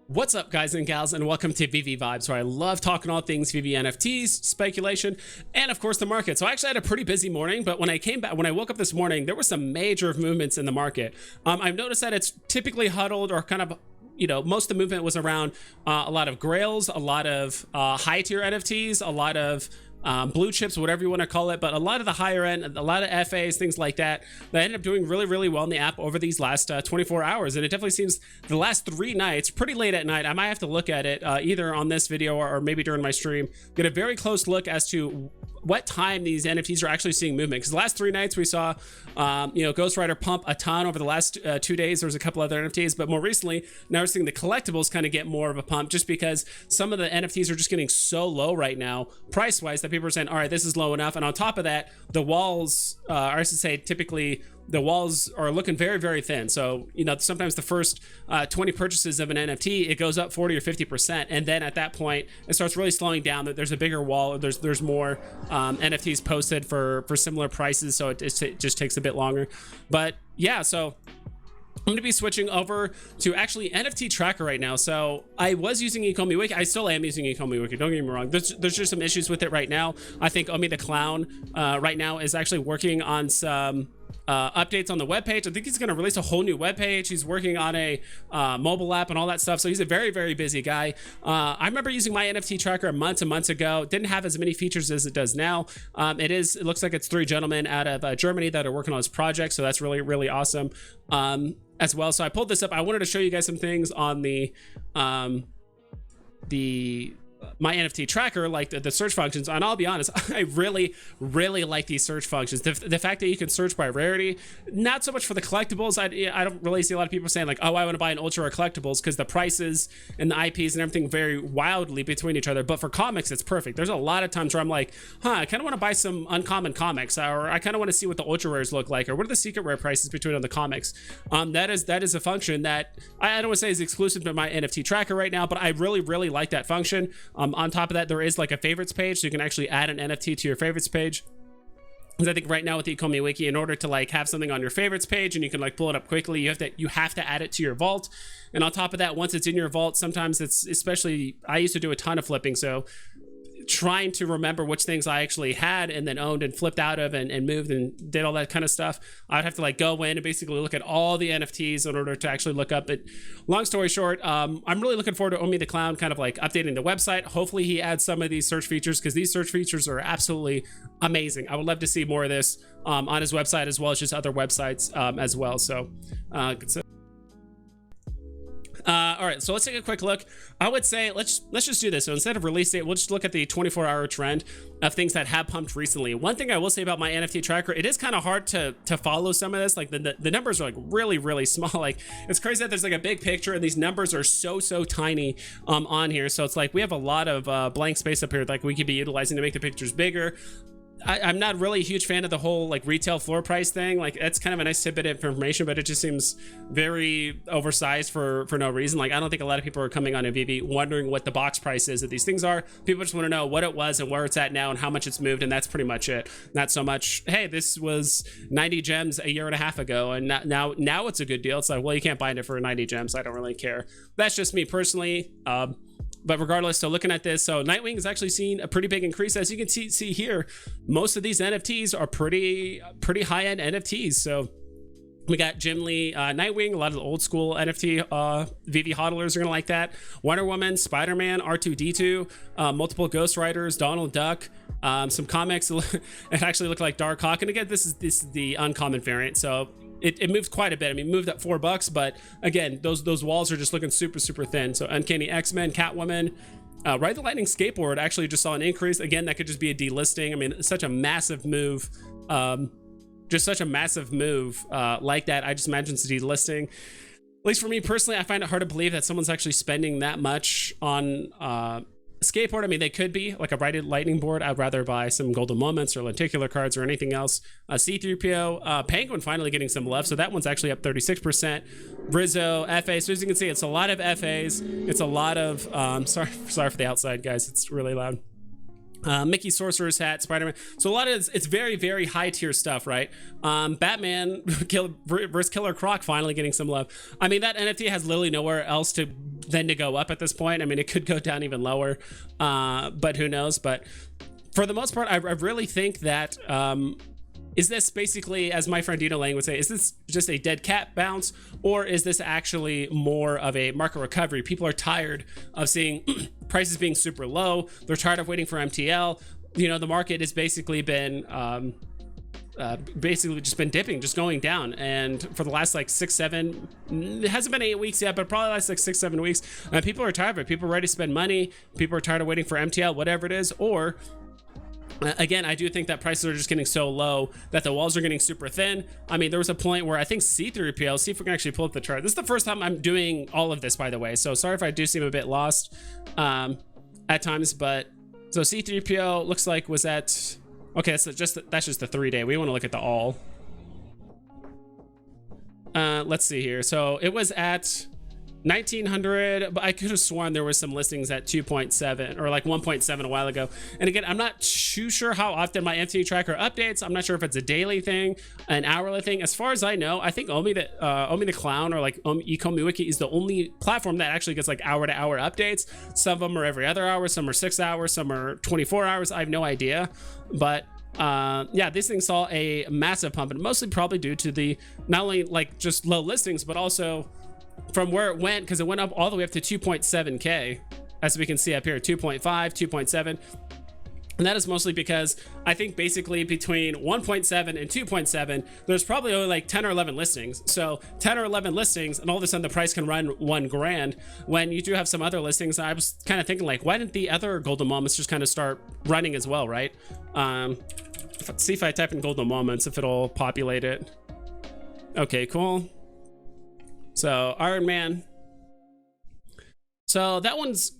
What's up, guys and gals, and welcome to Veve Vibes, where I love talking all things Veve NFTs, speculation, and of course the market. So I actually had a pretty busy morning, but when I woke up this morning, there were some major movements in the market. I've noticed that it's typically huddled or kind of, most of the movement was around a lot of grails, a lot of high tier NFTs, a lot of blue chips, whatever you want to call it, but a lot of the higher end, a lot of FAs, things like that, that ended up doing really, really well in the app over these last 24 hours. And it definitely seems the last 3 nights, pretty late at night, I might have to look at it either on this video or maybe during my stream, get a very close look as to what time these NFTs are actually seeing movement. Because the last 3 nights we saw, Ghost Rider pump a ton. Over the last 2 days, there was a couple other NFTs, but more recently, now we're seeing the collectibles kind of get more of a pump, just because some of the NFTs are just getting so low right now, price-wise, that people are saying, all right, this is low enough. And on top of that, the walls, or I should say, typically, the walls are looking very, very thin. So, sometimes the first 20 purchases of an NFT, it goes up 40 or 50%. And then at that point, it starts really slowing down. That there's a bigger wall. There's more NFTs posted for similar prices. So it just takes a bit longer. But yeah, so I'm going to be switching over to actually NFT Tracker right now. So I was using ecomi wiki. I still am using ecomi wiki. Don't get me wrong. There's just some issues with it right now. I think Omi the Clown right now is actually working on some updates on the webpage. I think he's going to release a whole new webpage. He's working on a mobile app and all that stuff. So he's a very, very busy guy. I remember using my NFT Tracker months and months ago. Didn't have as many features as it does now. It looks like it's 3 gentlemen out of Germany that are working on this project. So that's really, really awesome as well. So I pulled this up. I wanted to show you guys some things on the my NFT Tracker, like the search functions. And I'll be honest, I really, really like these search functions. The fact that you can search by rarity, not so much for the collectibles. I don't really see a lot of people saying like, oh, I want to buy an ultra rare collectibles, because the prices and the IPs and everything vary wildly between each other. But for comics, it's perfect. There's a lot of times where I'm like, I kind of want to buy some uncommon comics, or I kind of want to see what the ultra rares look like, or what are the secret rare prices between on the comics. That is a function that I don't want to say is exclusive to my NFT Tracker right now, but I really, really like that function. On top of that, there is like a favorites page, so you can actually add an NFT to your favorites page. Because I think right now with the ecomi wiki, in order to like have something on your favorites page and you can like pull it up quickly, you have to add it to your vault. And on top of that, once it's in your vault, sometimes it's, especially, I used to do a ton of flipping, so trying to remember which things I actually had and then owned and flipped out of and moved and did all that kind of stuff. I'd have to like go in and basically look at all the NFTs in order to actually look up it. Long story short, I'm really looking forward to Omi the Clown kind of like updating the website. Hopefully he adds some of these search features, because these search features are absolutely amazing. I would love to see more of this on his website, as well as just other websites as well. So all right, so let's take a quick look. I would say let's just do this. So instead of release date, we'll just look at the 24-hour trend of things that have pumped recently. One thing I will say about my NFT Tracker, it is kind of hard to follow some of this. Like the numbers are like really, really small. Like it's crazy that there's like a big picture and these numbers are so tiny on here. So it's like we have a lot of blank space up here like we could be utilizing to make the pictures bigger. I'm not really a huge fan of the whole like retail floor price thing. Like that's kind of a nice tidbit of information, but it just seems very oversized for no reason. Like I don't think a lot of people are coming on a Veve wondering what the box price is that these things are. People just want to know what it was and where it's at now and how much it's moved, and that's pretty much it. Not so much, hey, this was 90 gems a year and a half ago and now it's a good deal. It's like, well, you can't find it for 90 gems. I don't really care. That's just me personally. But regardless, so looking at this, so Nightwing has actually seen a pretty big increase. As you can see here, most of these NFTs are pretty high-end NFTs. So we got Jim Lee, Nightwing, a lot of the old school NFT Veve hodlers are gonna like that. Wonder Woman, Spider-Man, R2-D2, multiple Ghost Riders, Donald Duck, some comics. It actually looked like Dark Hawk. And again, this is the uncommon variant. So it moved quite a bit. I mean, moved up $4, but again, those walls are just looking super thin. So Uncanny X-Men, Catwoman, Ride the Lightning Skateboard actually just saw an increase. Again, that could just be a delisting. I mean, such a massive move. Just such a massive move like that. I just imagine it's a delisting. At least for me personally, I find it hard to believe that someone's actually spending that much on skateboard. I mean, they could be like a Ride the Lightning board. I'd rather buy some Golden Moments or Lenticular cards or anything else. C3PO, Penguin finally getting some love. So that one's actually up 36%. Rizzo, FA. So as you can see, it's a lot of FAs. It's a lot of, sorry for the outside, guys. It's really loud. Mickey Sorcerer's Hat, Spider-Man. So a lot of it's very, very high tier stuff, right? Batman versus Killer Croc finally getting some love. I mean, that NFT has literally nowhere else to than to go up at this point. I mean, it could go down even lower, but who knows? But for the most part, I really think that is this basically, as my friend Dino Lang would say, is this just a dead cat bounce, or is this actually more of a market recovery? People are tired of seeing prices being super low. They're tired of waiting for MTL. You know, the market has basically been just been dipping, just going down. And for the last like 6-7, it hasn't been 8 weeks yet, but probably last like 6-7 weeks, people are tired of it. People are ready to spend money. People are tired of waiting for MTL, whatever it is. Or again, I do think that prices are just getting so low that the walls are getting super thin. I mean, there was a point where I think C3PO, see if we can actually pull up the chart. This is the first time I'm doing all of this, by the way. So sorry if I do seem a bit lost at times, but so C3PO looks like was at, okay, so that's just the 3-day. We want to look at the all. Let's see here. So it was at 1900, but I could have sworn there was some listings at 2.7 or like 1.7 a while ago. And again, I'm not too sure how often my NFT tracker updates. I'm not sure if it's a daily thing, an hourly thing. As far as I know, I think Omi the Clown or like ecomi Wiki is the only platform that actually gets like hour-to-hour updates. Some of them are every other hour, some are 6 hours, some are 24 hours. I have no idea, but yeah, this thing saw a massive pump, and mostly probably due to the not only like just low listings, but also from where it went, because it went up all the way up to 2.7k, as we can see up here, 2.5, 2.7. And that is mostly because I think basically between 1.7 and 2.7, there's probably only like 10 or 11 listings. So 10 or 11 listings, and all of a sudden the price can run $1,000, when you do have some other listings. I was kind of thinking like, why didn't the other golden moments just kind of start running as well, right? See if I type in golden moments, if it'll populate it. Okay, cool. So Iron Man. So this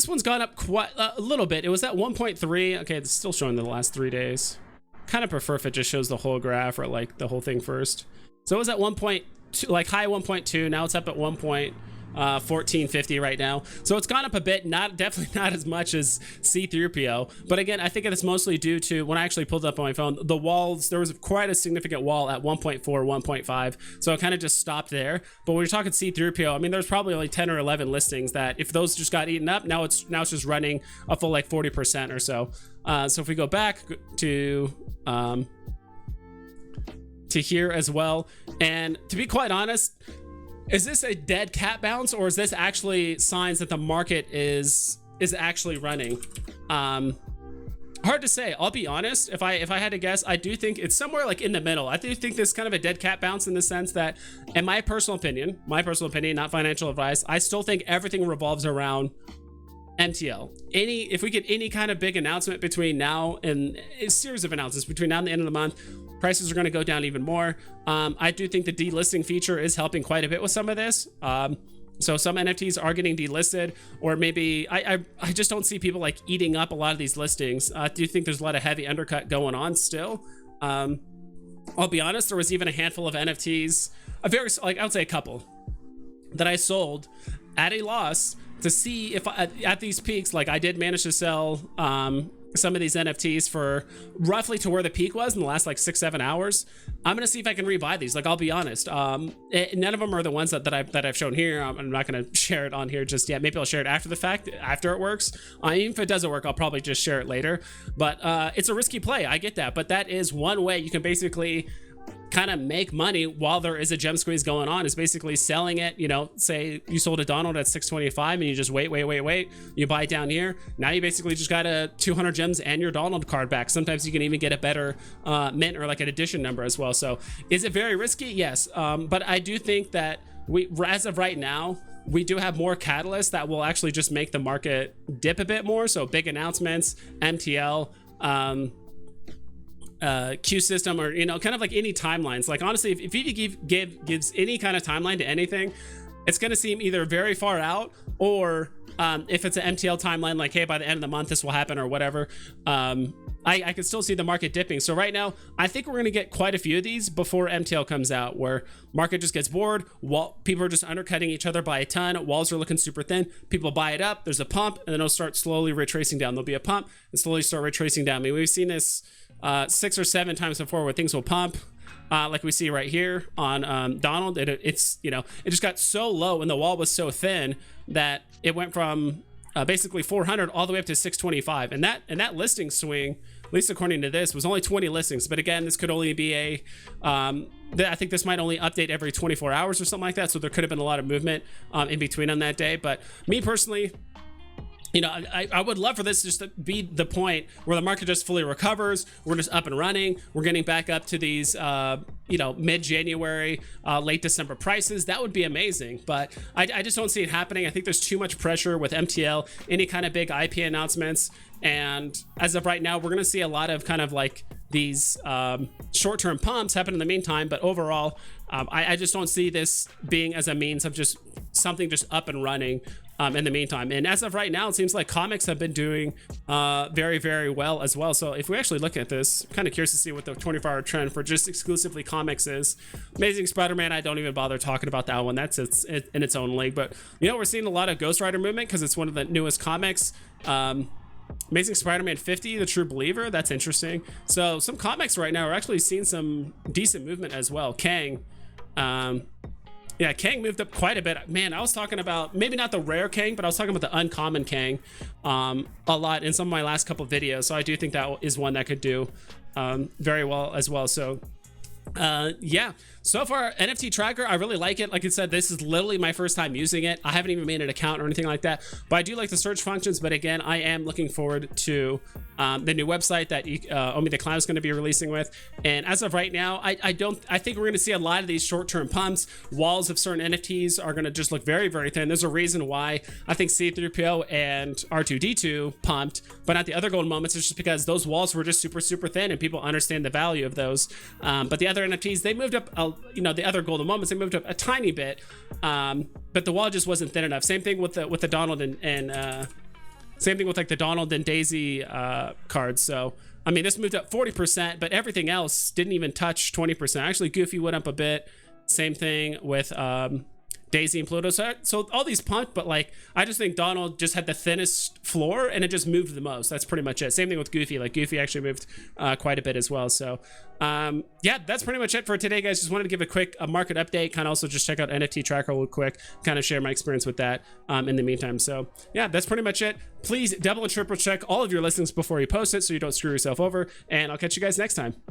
one's gone up quite a little bit. It was at 1.3. Okay, it's still showing the last 3 days. Kind of prefer if it just shows the whole graph or like the whole thing first. So it was at 1.2, like high 1.2. Now it's up at 1.1450 right now. So it's gone up a bit, definitely not as much as C3PO. But again, I think it's mostly due to when I actually pulled it up on my phone, the walls, there was quite a significant wall at 1.4, 1.5. So it kind of just stopped there. But when you're talking C3PO, I mean, there's probably only 10 or 11 listings that if those just got eaten up, now it's just running a full like 40% or so. So if we go back to here as well, and to be quite honest, is this a dead cat bounce, or is this actually signs that the market is actually running? Hard to say. I'll be honest. If I had to guess, I do think it's somewhere like in the middle. I do think this is kind of a dead cat bounce in the sense that, in my personal opinion, not financial advice, I still think everything revolves around MTL. If we get any kind of big announcement between now and a series of announcements between now and the end of the month, prices are going to go down even more. I do think the delisting feature is helping quite a bit with some of this. So some NFTs are getting delisted, or maybe I just don't see people like eating up a lot of these listings. I do think there's a lot of heavy undercut going on still. I'll be honest, there was even a handful of NFTs, I would say a couple, that I sold at a loss to see if at these peaks, like I did manage to sell some of these NFTs for roughly to where the peak was in the last like 6-7 hours. I'm gonna see if I can rebuy these. Like, I'll be honest, none of them are the ones that I've shown here. I'm not gonna share it on here just yet. Maybe I'll share it after the fact, after it works. Even if it doesn't work, I'll probably just share it later. But it's a risky play, I get that, but that is one way you can basically kind of make money while there is a gem squeeze going on, is basically selling it. You know, say you sold a Donald at 625 and you just wait, you buy it down here. Now you basically just got a 200 gems and your Donald card back. Sometimes you can even get a better mint or like an edition number as well. So is it very risky? Yes, but I do think that as of right now, we do have more catalysts that will actually just make the market dip a bit more. So big announcements, MTL, Q system, or kind of like any timelines. Like, honestly, if Veve gives any kind of timeline to anything, it's going to seem either very far out, or if it's an MTL timeline, like, hey, by the end of the month this will happen or whatever, I could still see the market dipping. So right now, I think we're going to get quite a few of these before MTL comes out, where market just gets bored, people are just undercutting each other by a ton, walls are looking super thin, people buy it up, there's a pump, and then it'll start slowly retracing down. There'll be a pump and slowly start retracing down. I mean, we've seen this 6 or 7 times before, where things will pump, like we see right here on Donald. It's, you know, it just got so low and the wall was so thin that it went from basically 400 all the way up to 625, and that listing swing, at least according to this, was only 20 listings. But again, this could only be a I think this might only update every 24 hours or something like that, so there could have been a lot of movement in between on that day. But me personally, you know, I would love for this just to be the point where the market just fully recovers. We're just up and running. We're getting back up to these, you know, mid-January, late December prices. That would be amazing. But I just don't see it happening. I think there's too much pressure with MTL, any kind of big IP announcements. And as of right now, we're going to see a lot of kind of like these short-term pumps happen in the meantime. But overall, I just don't see this being as a means of just something just up and running in the meantime. And as of right now, it seems like comics have been doing very, very well as well. So if we actually look at this, I'm kind of curious to see what the 24-hour trend for just exclusively comics is. Amazing Spider-Man, I don't even bother talking about that one. That's in its own league. But, you know, we're seeing a lot of Ghost Rider movement because it's one of the newest comics. Amazing Spider-Man 50, The True Believer, that's interesting. So some comics right now are actually seeing some decent movement as well. Kang, yeah, Kang moved up quite a bit. Man, I was talking about maybe not the rare Kang, but I was talking about the uncommon Kang a lot in some of my last couple of videos. So I do think that is one that could do very well as well. So yeah, so far NFT Tracker, I really like it. Like I said, this is literally my first time using it. I haven't even made an account or anything like that, but I do like the search functions. But again, I am looking forward to the new website that Omi the Clown is going to be releasing with. And as of right now, I think we're going to see a lot of these short-term pumps. Walls of certain NFTs are going to just look very, very thin. There's a reason why I think C3PO and R2D2 pumped, but not the other golden moments. It's just because those walls were just super, super thin and people understand the value of those. But the other NFTs, they moved up, you know, the other golden moments, they moved up a tiny bit, but the wall just wasn't thin enough. Same thing with the Donald and same thing with like the Donald and Daisy cards. So I mean, this moved up 40%, but everything else didn't even touch 20%. Actually, Goofy went up a bit. Same thing with Daisy and Pluto. So all these pumped, but like I just think Donald just had the thinnest floor and it just moved the most. That's pretty much it. Same thing with Goofy. Like Goofy actually moved quite a bit as well. So yeah, that's pretty much it for today, guys. Just wanted to give a quick market update. Kind of also just check out NFT Tracker real quick. Kind of share my experience with that in the meantime. So yeah, that's pretty much it. Please double and triple check all of your listings before you post it so you don't screw yourself over. And I'll catch you guys next time.